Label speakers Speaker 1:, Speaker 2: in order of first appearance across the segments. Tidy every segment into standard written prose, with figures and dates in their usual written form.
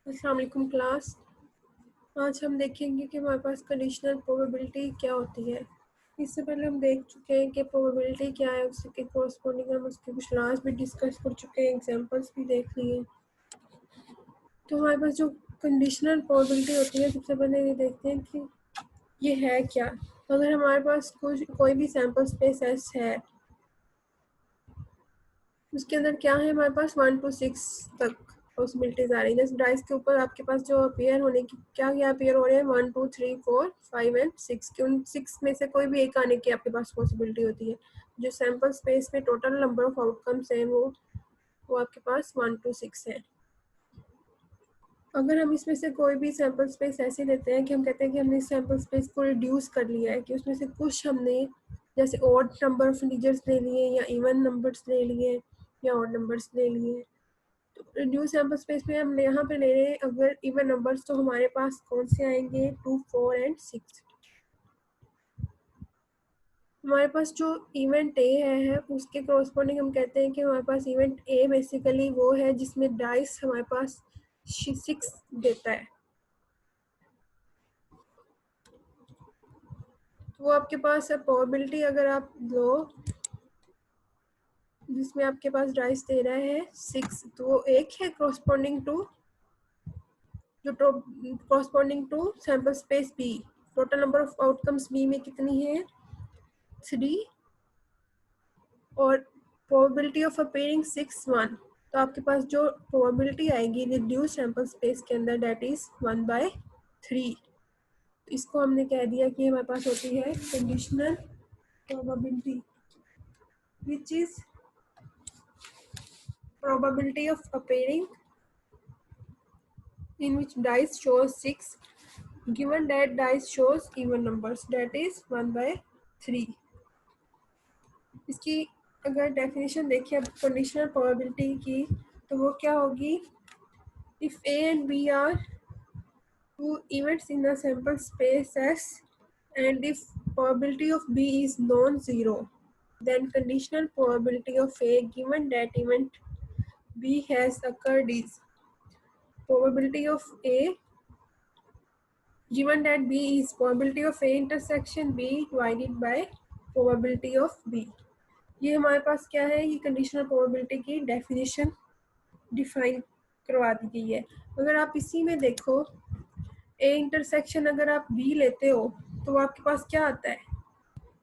Speaker 1: अस्सलाम वालेकुम क्लास। आज हम देखेंगे कि हमारे पास कंडीशनल प्रोबेबिलिटी क्या होती है। इससे पहले हम देख चुके हैं कि प्रोबेबिलिटी क्या है, उसके कोरस्पॉन्डिंग हम उसके कुछ लॉज भी डिस्कस कर चुके हैं, एग्जांपल्स भी देख लिए। तो हमारे पास जो कंडीशनल प्रोबेबिलिटी होती है, सबसे पहले ये देखते हैं कि ये है क्या। अगर हमारे पास कोई भी सैम्पल स्पेस एस है, उसके अंदर क्या है, हमारे पास 1 to 6 तक पॉसिबिलिटीज आ रही है। जैसे डाइस के ऊपर आपके पास जो अपेयर होने की क्या अपेयर हो रहे हैं 1 2 3 4 5 एंड 6 के, उन 6 में से कोई भी एक आने की आपके पास पॉसिबिलिटी होती है। जो सैम्पल स्पेस में टोटल नंबर ऑफ आउटकम्स हैं वो आपके पास 1 to 6 है। अगर हम इसमें से कोई भी सैम्पल स्पेस ऐसे लेते हैं कि हम कहते हैं कि हमने इस सैम्पल स्पेस को रिड्यूस कर लिया है, कि उसमें से कुछ हमने जैसे ऑड नंबर ऑफ इंटीजर्स ले लिए या इवन नंबर्स ले लिए या ऑड नंबर्स ले लिए। तो न्यू सैम्पल स्पेस में हम यहाँ पे ले रहे हैं अगर इवन नंबर्स, तो हमारे पास कौन से आएंगे 2 4 एंड 6। हमारे पास जो इवेंट ए है उसके कोरस्पॉन्डिंग हम कहते हैं कि हमारे पास इवेंट ए बेसिकली वो है जिसमें डाइस हमारे पास 6 देता है। वो आपके पास है प्रोबेबिलिटी अगर आप लो जिसमें आपके पास डाइस दे रहा है 6, तो वो एक है कोरस्पॉन्डिंग टू जो corresponding to sample space B. Total number of outcomes B में कितनी है 3 और प्रोबेबिलिटी ऑफ अपेयरिंग 6 1। तो आपके पास जो प्रोबेबिलिटी आएगी रिड्यूस सैम्पल स्पेस के अंदर दैट इज 1/3। इसको हमने कह दिया कि हमारे पास होती है conditional probability which is probability of appearing in which dice shows 6 given that dice shows even numbers that is 1/3। इसकी अगर डेफिनेशन देखिए अब कंडीशनल प्रोबेबिलिटी की, तो वो क्या होगी, if A and B are two events in the sample space S and if probability of B is non-zero, then conditional probability of A given that event B has occurred is probability of A given that B is probability of A intersection B divided by probability of B। ये हमारे पास क्या है, ये conditional probability की definition define करवा दी गई है। अगर आप इसी में देखो ए इंटरसेक्शन अगर आप बी लेते हो तो वो आपके पास क्या आता है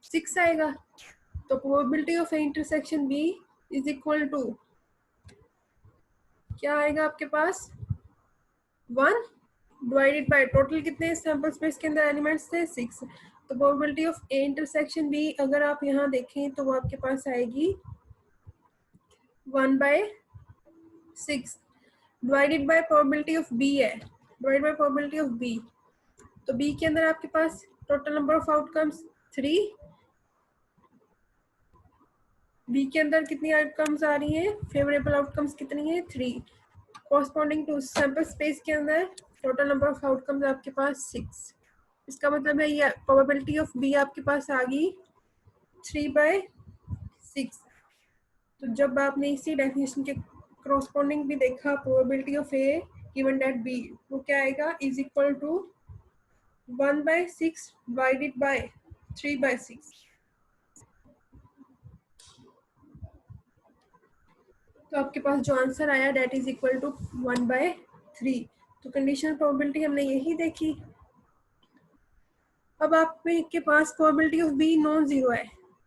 Speaker 1: 6 आएगा। तो probability of A intersection B is equal to क्या आएगा आपके पास 1 डिवाइडेड बाय टोटल कितने सैम्पल स्पेस के अंदर एलिमेंट्स थे 6। तो probability of A intersection B अगर आप यहाँ देखें तो वो आपके पास आएगी 1/6 divided by probability of B है, divided by probability of B. तो बी के अंदर आपके पास total number of outcomes 3, B के अंदर कितनी आउटकम्स आ रही हैं, फेवरेबल आउटकम्स कितनी है 3, कॉरस्पॉन्डिंग टू सैम्पल स्पेस के अंदर टोटल नंबर ऑफ आउटकम्स आपके पास 6। इसका मतलब है ये प्रोबेबिलिटी ऑफ बी आपके पास आ गई 3/6। तो जब आपने इसी डेफिनेशन के कॉरस्पॉन्डिंग भी देखा probability of A given that B, वो क्या आएगा is equal to 1/6 divided by 3/6। तो आपके पास जो आंसर आया दैट इज इक्वल टू 1/3। तो कंडीशनल प्रोबेबिलिटी हमने यही देखी। अब आपके पास probability of B non zero है,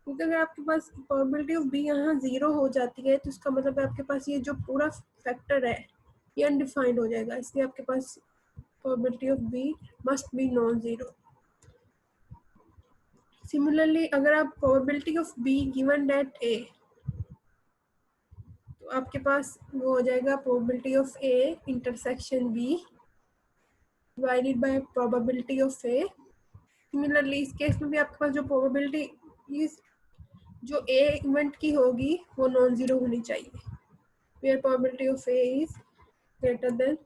Speaker 1: क्योंकि अगर आपके पास प्रोबेबिलिटी ऑफ बी यहाँ जीरो हो जाती है तो इसका मतलब है आपके पास ये जो पूरा फैक्टर है ये अनडिफाइंड हो जाएगा, इसलिए आपके पास probability of B must be non zero. Similarly अगर आप probability of B given that A, तो आपके पास वो हो जाएगा probability of A intersection B divided by probability of A. Similarly इस केस में भी आपके पास जो प्रोबेबिलिटी जो ए इवेंट की होगी वो नॉन जीरो होनी चाहिए, where probability of A is greater than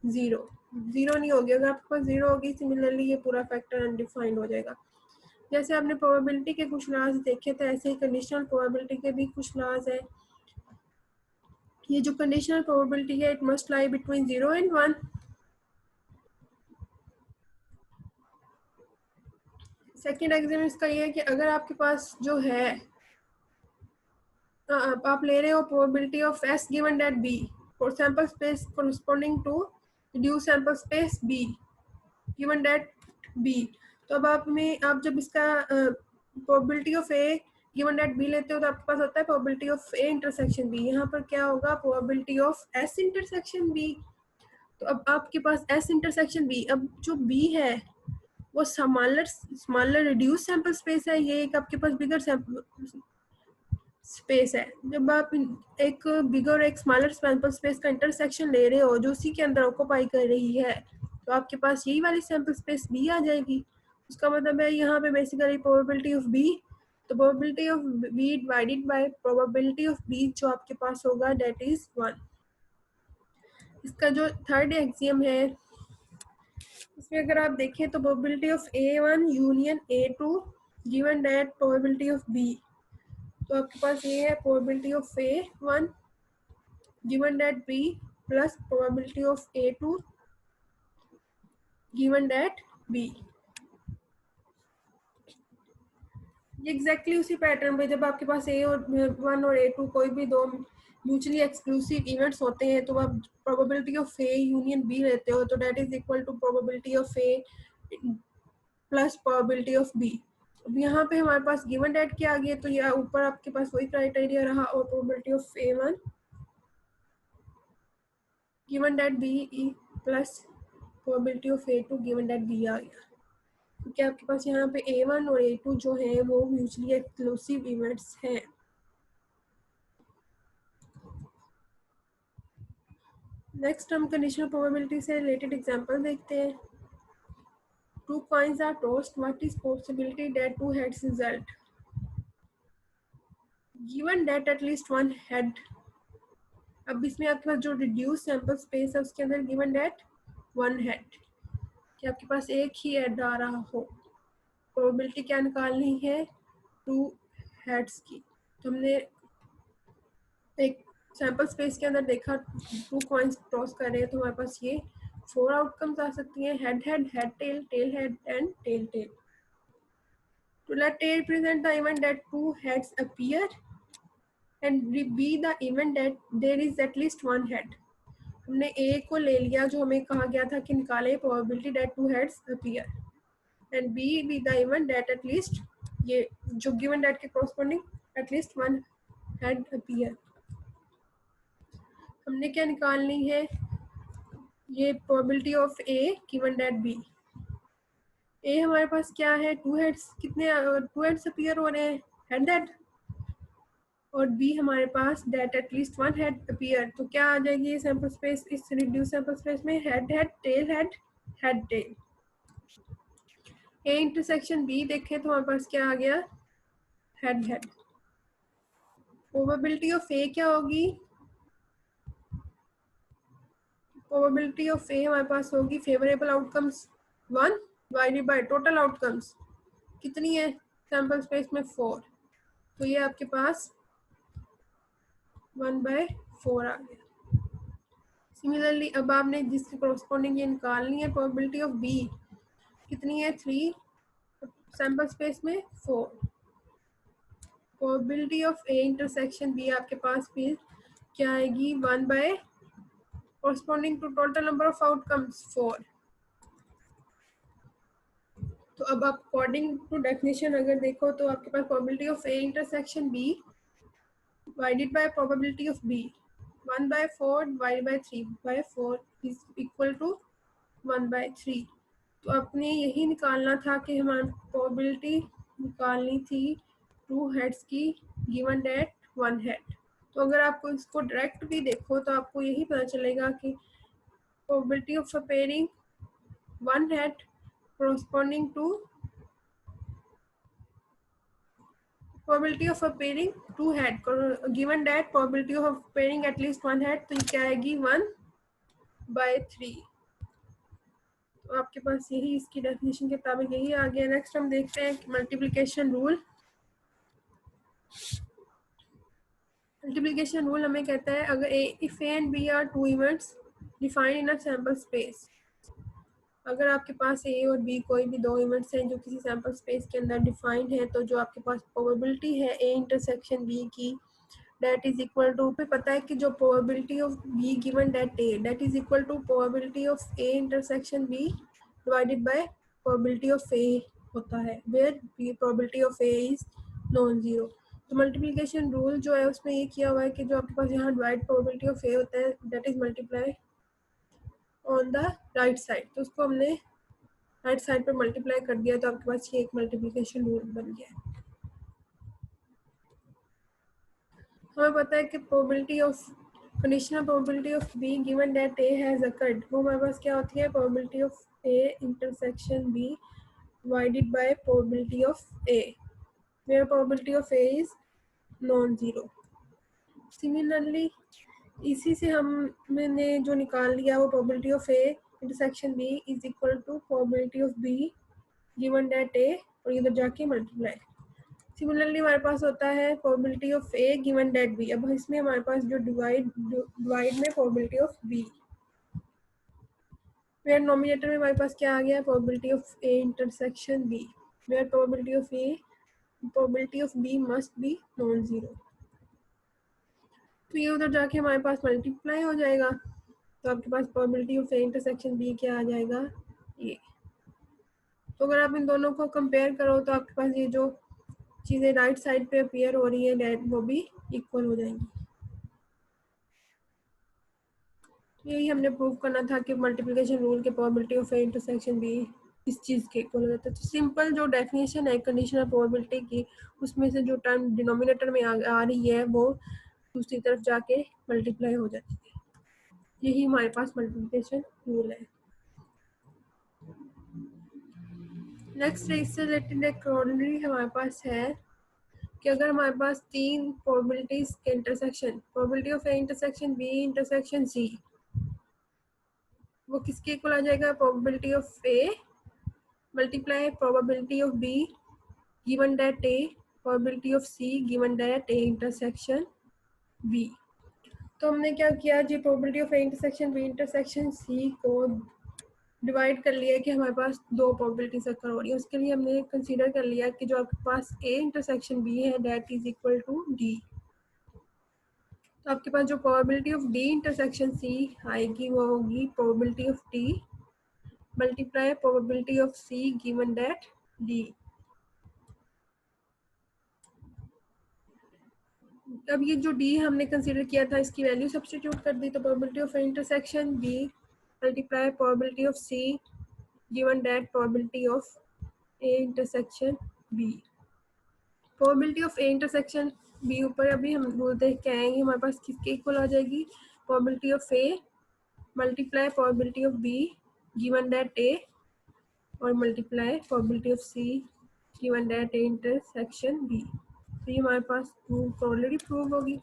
Speaker 1: zero. Zero नहीं होगी, अगर आपके पास जीरो होगी सिमिलरली ये पूरा फैक्टर अनडिफाइंड हो जाएगा। जैसे आपने प्रोबेबिलिटी के कुछ लॉज देखे थे, ऐसे ही कंडीशनल प्रोबेबिलिटी के भी कुछ लॉज है। ये जो कंडीशनल प्रोबेबिलिटी है it must lie between 0 and 1। Second exam इसका ये है कि अगर आपके पास जो है आप ले रहे हो probability of S given that B for sample space corresponding to reduce sample space B given that B. तो अब आप जब इसका probability of A given that B लेते हो तो आपके पास होता है probability of A intersection B. यहाँ पर क्या होगा, probability of S intersection B. तो अब आपके पास एस इंटरसेक्शन बी, अब जो बी है वो smaller smaller reduce sample space है, ये एक आपके पास बिगर सैंपल स्पेस है। जब आप एक बिगर और एक स्मॉलर सैंपल स्पेस का इंटरसेक्शन ले रहे हो जो उसी के अंदर ऑक्यूपाई कर रही है, तो आपके पास यही वाली सैंपल स्पेस बी आ जाएगी। उसका मतलब है यहाँ पे बेसिकली प्रोबेबिलिटी ऑफ बी, तो probability of B divided by probability of B जो आपके पास होगा दैट इज 1। इसका जो थर्ड एक्सियम है इसमें अगर आप देखें तो probability of A1 union A2 given that probability of B. तो आपके पास ये है probability of A1 given that B plus probability of A2 given that B। ये एग्जैक्टली उसी पैटर्न पे जब आपके पास A1 और A2 कोई भी दो म्यूचुअली एक्सक्लूसिव इवेंट्स होते हैं तो आप probability of A union B लेते हो, तो that is equal to probability of A plus probability of B। अब यहाँ पे हमारे पास गिवन डेट क्या आ गया, तो ये ऊपर आपके पास वही क्राइटेरिया रहा और probability of A1 given that B plus probability of A2 given that B आ गया, क्योंकि आपके पास यहाँ पे A1 और A2 जो है वो म्यूचुअली एक्सक्लूसिव इवेंट्स हैं। नेक्स्ट हम कंडीशनल प्रोबेबिलिटी से रिलेटेड एग्जांपल देखते हैं। Two coins are tossed, what is possibility that two heads result given that at least one head. अब इसमें आपके पास जो रिड्यूस सैंपल स्पेस है उसके अंदर गिवन दैट वन हेड, कि आपके पास एक ही हेड आ रहा हो। प्रोबेबिलिटी क्या निकालनी है, टू हेड्स की। तो हमने एक सैंपल स्पेस के अंदर देखा टू कॉइन्स क्रॉस कर रहे हैं तो हमारे पास ये 4 आउटकम्स आ सकती हैं, head head, head tail, tail head and tail tail. To let A represent the event that two heads appear and B the event that there is at least one head। हमने A को ले लिया जो हमें कहा गया था कि निकाले probability that two heads appear, and B be the event that at least ये जो गिवन दैट के corresponding at least one head appear। हमने क्या निकालनी है, ये probability of A given that B। A हमारे पास क्या है, टू हेड्स, कितने टू हेड्स अपीयर हो रहे हैं, हेड हेड, और बी हमारे पास that at least one head appear. तो क्या आ जाएगी ये सैंपल स्पेस, इस रिड्यूस सैंपल स्पेस में head head, tail head, head tail. A intersection B देखें तो हमारे पास क्या आ गया, head head. Probability of A क्या होगी, प्रोबेबिलिटी ऑफ ए हमारे पास होगी favourable outcomes 1 divided by total outcomes कितनी है सैंपल स्पेस में 4, तो ये आपके पास 1/4 आ गया। सिमिलरली अब आपने जिसके कॉरस्पॉन्डिंग ये निकालनी है प्रोबेबिलिटी ऑफ बी कितनी है, 3 सैंपल स्पेस में 4। Probability of A intersection B आपके पास फिर क्या आएगी, 1 by corresponding to total number of outcomes 4। तो अब आप अकॉर्डिंग टू डेफिनेशन अगर देखो तो आपके पास probability of A intersection B divided by probability of B 1/4 divided by 3/4 is equal to 1/3। तो अपने यही निकालना था कि हमारी प्रोबेबिलिटी निकालनी थी टू हेड्स की गिवन डेट वन हेड। तो अगर आपको इसको डायरेक्ट भी देखो तो आपको यही पता चलेगा कि probability of appearing one head corresponding to probability of appearing two head, given that probability of appearing at least one head, तो ये क्या आएगी 1/3। तो आपके पास यही इसकी डेफिनेशन के मुताबिक यही आ गया। नेक्स्ट हम देखते हैं मल्टीप्लिकेशन रूल। मल्टीप्लिकेशन रूल हमें कहता है अगर if A and B are two events defined in a sample space, अगर आपके पास ए और बी कोई भी दो इवेंट्स हैं जो किसी सैम्पल स्पेस के अंदर डिफाइंड है, तो जो आपके पास प्रोबेबिलिटी है ए इंटरसेक्शन बी की, that is equal to, पे पता है कि जो probability of b given that a, that is equal to probability of a intersection b divided by probability of a होता है, where b probability of a is non zero. तो multiplication rule जो है उसमें ये किया हुआ है कि जो आपके पास यहाँ डिवाइड प्रोबेबिलिटी ऑफ ए होता है, that is multiply on the right side, तो उसको हमने राइट साइड पे मल्टीप्लाई कर दिया, तो आपके पास ये एक मल्टीप्लिकेशन रूल बन गया है. हमें पता है कि probability of conditional probability of B given that A has occurred, वो हमारे पास क्या होती है, probability of A intersection B divided by probability of A, where probability of A is non zero. Similarly इसी से हमने जो निकाल लिया वो probability of A intersection B is equal to probability of B given that A, और इधर जाके मल्टीप्लाई. सिमिलरली हमारे पास होता है probability of A given that B. अब इसमें हमारे पास जो डिवाइड में probability of B, where numerator में हमारे पास क्या आ गया, probability of A intersection B, where probability of B must be non zero. तो ये उधर जाके हमारे पास मल्टीप्लाई हो जाएगा, तो आपके पास probability of A intersection B क्या आ जाएगा, ये. तो अगर आप इन दोनों को कंपेयर करो तो आपके पास ये जो चीज़ें राइट साइड पे अपीयर हो रही है वो भी इक्वल हो जाएंगी. यही हमने प्रूव करना था कि मल्टीप्लिकेशन रूल के probability of A intersection B इस चीज़ के इक्वल हो जाता है. तो सिंपल जो डेफिनेशन है कंडीशनल प्रोबेबिलिटी की, उसमें से जो टर्म डिनोमिनेटर में आ रही है वो दूसरी तरफ जाके मल्टीप्लाई हो जाती है. यही हमारे पास मल्टीप्लिकेशन रूल है. नेक्स्ट इससे रिलेटेड एक कॉर्नरी हमारे पास है कि अगर हमारे पास तीन प्रोबेबिलिटीज के intersection, probability of A intersection B intersection C, वो किसके इक्वल आ जाएगा, probability of A multiply probability of B given that A probability of C given that A intersection B. तो हमने क्या किया जी, probability of A intersection B intersection C को डिवाइड कर लिया कि हमारे पास दो प्रोबेबिलिटीज अकर हो रही है. उसके लिए हमने कंसीडर कर लिया कि जो आपके पास ए इंटरसेक्शन बी है that is equal to D. तो आपके पास जो probability of D intersection C आएगी वो होगी probability of D multiply probability of C given that D. अब ये जो डी हमने कंसीडर किया था इसकी वैल्यू सब्स्टिट्यूट कर दी, तो probability of intersection B multiply probability of C given that probability of A intersection B. Probability of A intersection B ऊपर अभी हम रूल देख के आएंगे, हमारे पास किसके इक्वल आ जाएगी, probability of A multiply probability of B given that A और multiply probability of C given that A intersection B. तो ये हमारे पास ऑलरेडी प्रूव होगी.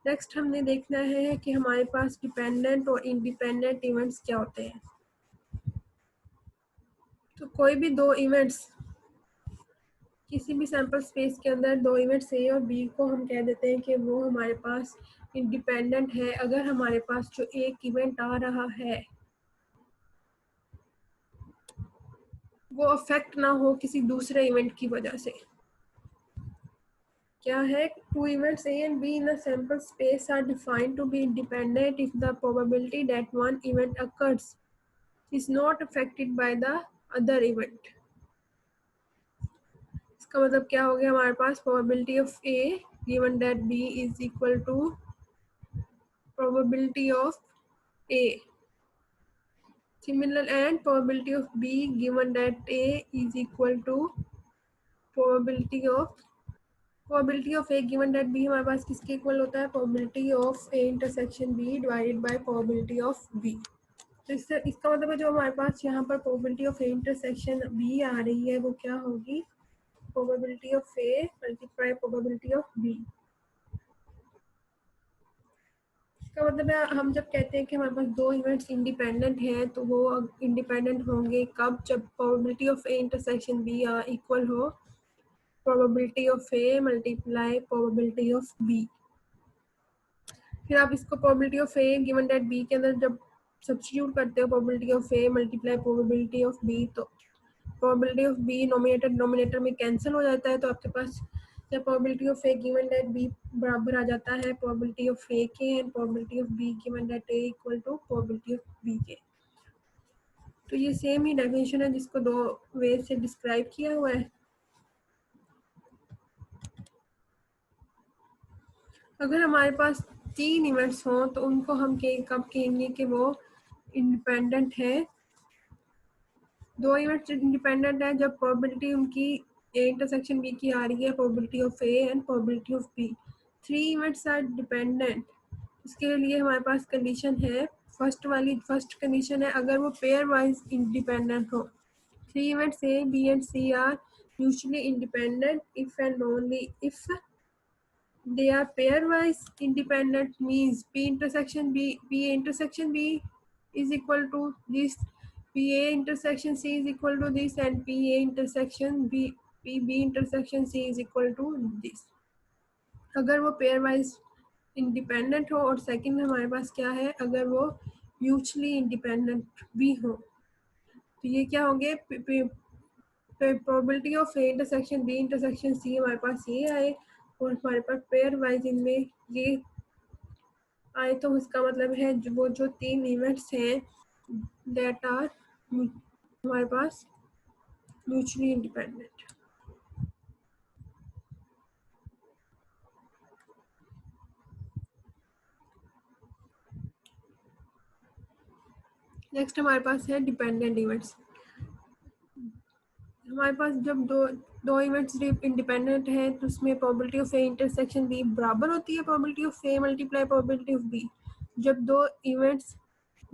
Speaker 1: नेक्स्ट हमने देखना है कि हमारे पास डिपेंडेंट और इंडिपेंडेंट इवेंट्स क्या होते हैं. तो कोई भी दो इवेंट्स किसी भी सैम्पल स्पेस के अंदर, दो इवेंट्स ए और बी को हम कह देते हैं कि वो हमारे पास इंडिपेंडेंट है अगर हमारे पास जो एक इवेंट आ रहा है वो अफेक्ट ना हो किसी दूसरे इवेंट की वजह से. क्या है, two events A and B in a sample space are defined to be independent if the probability that one event occurs is not affected by the other event. इसका मतलब क्या हो गया, हमारे पास probability of A given that B is equal to probability of A similar and probability of B given that A is equal to probability of A given that B हमारे पास किसके equal होता है, probability of A intersection B divided by probability of B. तो इससे इसका मतलब है जो हमारे पास यहाँ पर probability of A intersection B आ रही है वो क्या होगी, probability of A multiply probability of B. इसका मतलब है हम जब कहते हैं कि हमारे पास दो इवेंट्स इंडिपेंडेंट हैं तो वो इंडिपेंडेंट होंगे कब, जब probability of A intersection B equal हो probability of A multiply probability of B. फिर आप इसको probability of A given that B के अंदर जब सब्स्टिट्यूट करते हो probability of A multiply probability of B, तो probability of B nominator denominator में कैंसिल हो जाता है, तो आपके पास जब probability of A given that B बराबर आ जाता है प्रोबेबिलिटी ऑफ ए के and probability of B given that A equal to probability of B के। तो ये सेम ही डेफिनेशन है जिसको दो वे से डिस्क्राइब किया हुआ है। अगर हमारे पास 3 इवेंट्स हों तो उनको हम कब कहेंगे कि वो इंडिपेंडेंट है। 2 इवेंट्स इंडिपेंडेंट है जब प्रोबेबिलिटी उनकी ए इंटरसेक्शन बी की आ रही है, probability of A and probability of B. 3 events are dependent, इसके लिए हमारे पास कंडीशन है, फर्स्ट कंडीशन है अगर वो पेयर वाइज इंडिपेंडेंट हो। 3 events A B and C are mutually independent if and only if they are pairwise independent, means P intersection B is equal to this, PA intersection C is equal to this, and PA intersection PB intersection C is equal to this। अगर वो pairwise independent हो, और second हमारे पास क्या है, अगर वो म्यूचुअली इंडिपेंडेंट भी हो, तो ये क्या होंगे, probability of A intersection B intersection C हमारे पास ये आए, और हमारे पास पेयर वाइज इनमें ये आए, तो इसका मतलब है वो जो 3 इवेंट्स हैं दैट आर हमारे पास म्यूचुअली इंडिपेंडेंट। नेक्स्ट हमारे पास है डिपेंडेंट इवेंट्स। हमारे पास जब दो इवेंट्स इंडिपेंडेंट हैं तो उसमें probability of A intersection B बराबर होती है probability of A multiply probability of B. जब 2 इवेंट्स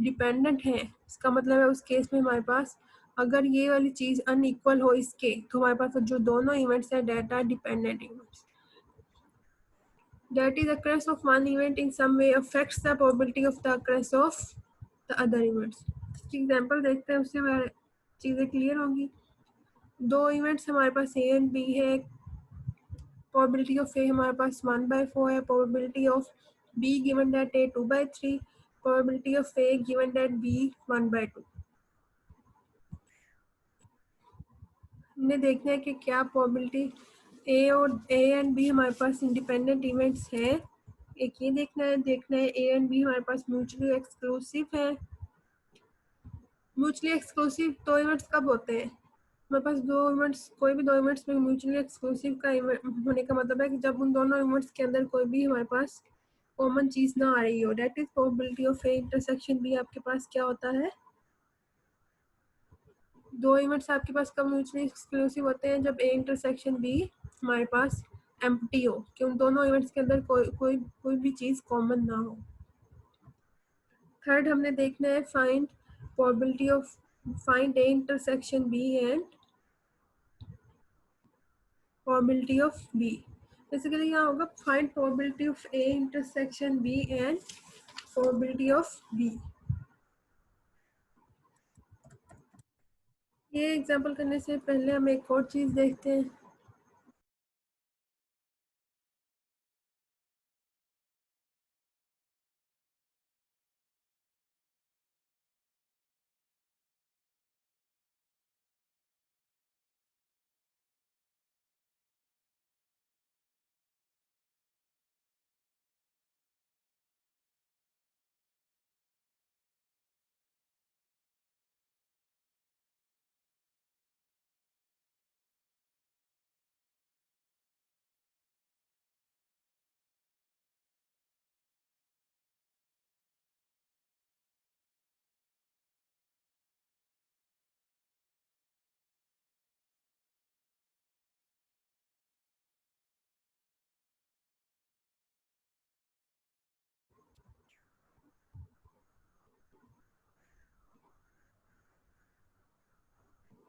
Speaker 1: डिपेंडेंट हैं, इसका मतलब है उस केस में हमारे पास अगर ये वाली चीज़ अनइक्वल हो इसके, तो हमारे पास जो दोनों इवेंट्स हैं that are dependent events. That is occurrence of one event in some way affects the probability of the occurrence of the other events। Example देखते हैं, उससे हमारी चीज़ें क्लियर होंगी। 2 इवेंट्स हमारे पास ए एंड बी है, प्रोबेबिलिटी ऑफ ए हमारे पास 1/4 है, probability of B given that A 2/3, probability of A given that B 1/2। हमने देखना है कि क्या प्रोबेबिलिटी ए एंड बी हमारे पास इंडिपेंडेंट इवेंट्स हैं। एक ये देखना है ए एंड बी हमारे पास म्यूचुअली एक्सक्लूसिव है। म्यूचुअली एक्सक्लूसिव 2 इवेंट्स कब होते हैं, हमारे पास 2 इवेंट्स, कोई भी 2 इवेंट्स में म्यूचुअली एक्सक्लूसिव का होने का मतलब है कि जब उन दोनों इवेंट्स के अंदर कोई भी हमारे पास कॉमन चीज़ ना आ रही हो, that is probability of A intersection B आपके पास क्या होता है। 2 इवेंट्स आपके पास कब म्यूचुअली एक्सक्लूसिव होते हैं, जब ए इंटरसेक्शन बी हमारे पास एम्प्टी हो, कि उन दोनों इवेंट्स के अंदर कोई भी चीज़ कॉमन ना हो। थर्ड हमने देखना है find probability of find A intersection B and probability of B. Basically क्या होगा, find probability of A intersection B and probability of B. ये एग्जांपल करने से पहले हम एक और चीज़ देखते हैं।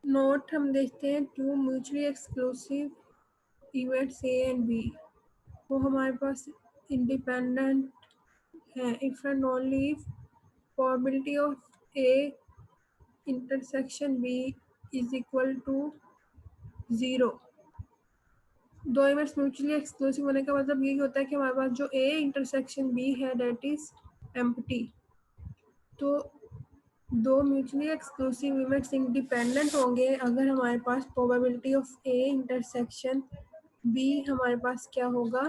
Speaker 1: नोट हम देखते हैं, 2 mutually exclusive events A and B, वो हमारे पास इंडिपेंडेंट है if and only if probability of A intersection B is equal to 0। 2 events mutually exclusive होने का मतलब यही होता है कि हमारे पास जो ए इंटरसेक्शन बी है डेट इज एम्प्टी। तो दो म्यूचुअली एक्सक्लूसिव इवेंट्स इंडिपेंडेंट होंगे अगर हमारे पास probability of A intersection B हमारे पास क्या होगा,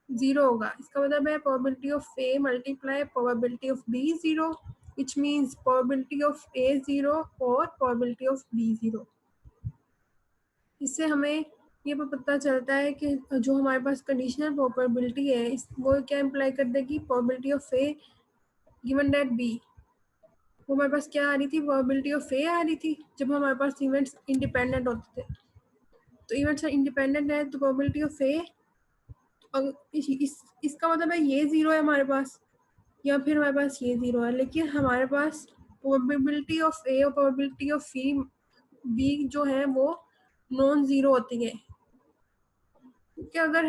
Speaker 1: 0 होगा। इसका मतलब है probability of A multiply probability of B 0, which means probability of A 0 और प्रोबेबिलिटी ऑफ बी 0। इससे हमें ये पता चलता है कि जो हमारे पास कंडीशनल प्रोबेबिलिटी है वो क्या इम्प्लाई कर देगी, probability of A given that B, वो हमारे पास क्या आ रही थी, प्रोबेबिलिटी ऑफ ए आ रही थी जब हमारे पास इवेंट्स इंडिपेंडेंट होते थे। तो इवेंट्स इंडिपेंडेंट है तो प्रोबेबिलिटी ऑफ ए, इसका मतलब है ये 0 है हमारे पास या फिर हमारे पास ये 0 है, लेकिन हमारे पास प्रोबेबिलिटी ऑफ ए और प्रोबेबिलिटी ऑफ बी जो है वो नॉन ज़ीरो होती है। क्योंकि अगर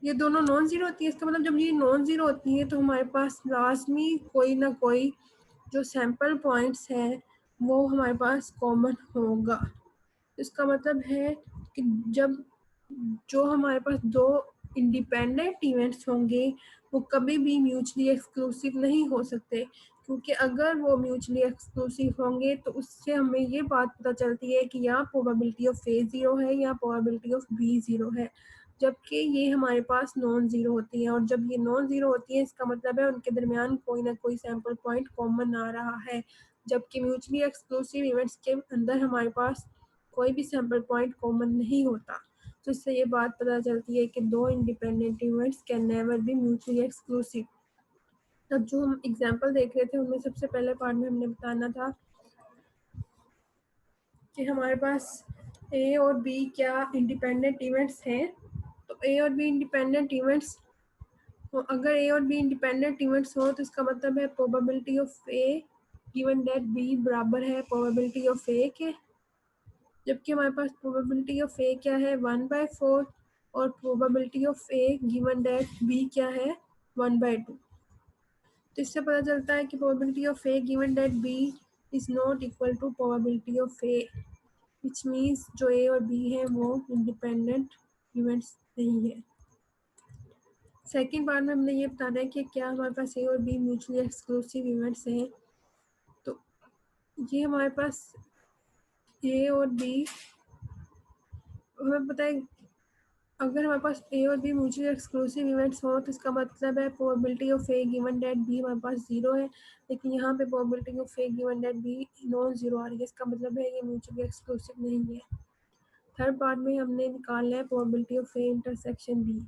Speaker 1: ये दोनों नॉन ज़ीरो होती है, इसका मतलब जब ये नॉन ज़ीरो होती है तो हमारे पास लाजमी कोई ना कोई जो सैम्पल पॉइंट्स हैं वो हमारे पास कॉमन होगा। इसका मतलब है कि जब जो हमारे पास दो इंडिपेंडेंट इवेंट्स होंगे वो कभी भी म्यूचुअली एक्सक्लूसिव नहीं हो सकते, क्योंकि अगर वो म्यूचुअली एक्सक्लूसिव होंगे तो उससे हमें ये बात पता चलती है कि या प्रोबेबिलिटी ऑफ ए 0 है या प्रोबेबिलिटी ऑफ बी 0 है, जबकि ये हमारे पास नॉन ज़ीरो होती है। और जब ये नॉन ज़ीरो होती है इसका मतलब है उनके दरमियान कोई ना कोई सैम्पल पॉइंट कॉमन आ रहा है, जबकि म्यूचुअली एक्सक्लूसिव इवेंट्स के अंदर हमारे पास कोई भी सैम्पल पॉइंट कॉमन नहीं होता। तो इससे ये बात पता चलती है कि दो independent events can never be mutually exclusive. अब जो हम एग्जांपल देख रहे थे उनमें सबसे पहले पार्ट में हमने बताना था कि हमारे पास ए और बी क्या इंडिपेंडेंट इवेंट्स हैं। तो ए और बी इंडिपेंडेंट इवेंट्स, तो अगर ए और बी इंडिपेंडेंट इवेंट्स हो तो इसका मतलब है probability of A given that B बराबर है प्रोबेबिलिटी ऑफ ए के, जबकि हमारे पास प्रोबेबिलिटी ऑफ ए क्या है 1/4 और probability of A given that B क्या है 1/2। तो इससे पता चलता है कि probability of A given that B is not equal to probability of A, which means जो ए और बी है वो इंडिपेंडेंट इवेंट्स नहीं है। सेकेंड पार्ट में हमने ये बताना है कि क्या हमारे पास ए और बी म्यूचुअली एक्सक्लूसिव इवेंट्स हैं। तो ये हमारे पास ए और बी, हमें पता है अगर हमारे पास ए और बी म्यूचुअली एक्सक्लूसिव इवेंट्स हो तो इसका मतलब है probability of A given that B हमारे पास 0 है, लेकिन यहाँ पे probability of A given that B non zero आ रही है, इसका मतलब है ये म्यूचुअली एक्सक्लूसिव नहीं है। थर्ड पार्ट में हमने निकालना है probability of A intersection B.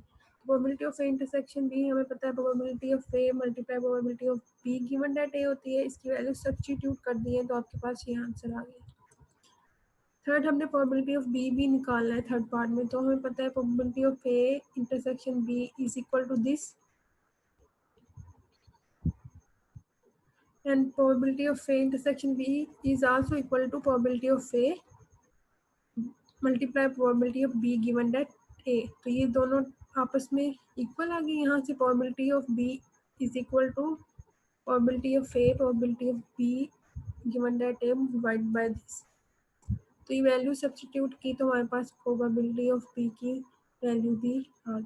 Speaker 1: Probability of A intersection B हमें पता है probability of A multiply probability of B given that A होती है, इसकी वैल्यू सब्स्टिट्यूट कर दी है तो आपके पास ये आंसर आ गया। थर्ड हमने प्रोबेबिलिटी ऑफ बी भी निकालना है थर्ड पार्ट में, तो हमें पता है probability of A intersection B is equal to this and probability of A intersection B is also equal to probability of A multiply probability of B given that A. तो ये दोनों आपस में इक्वल आ गई, यहाँ से probability of B is equal to probability of A probability of B given that A divide by this. तो ये वैल्यू सब्स्टिट्यूट की तो हमारे पास प्रोबेबिलिटी ऑफ बी की वैल्यू भी आ गई।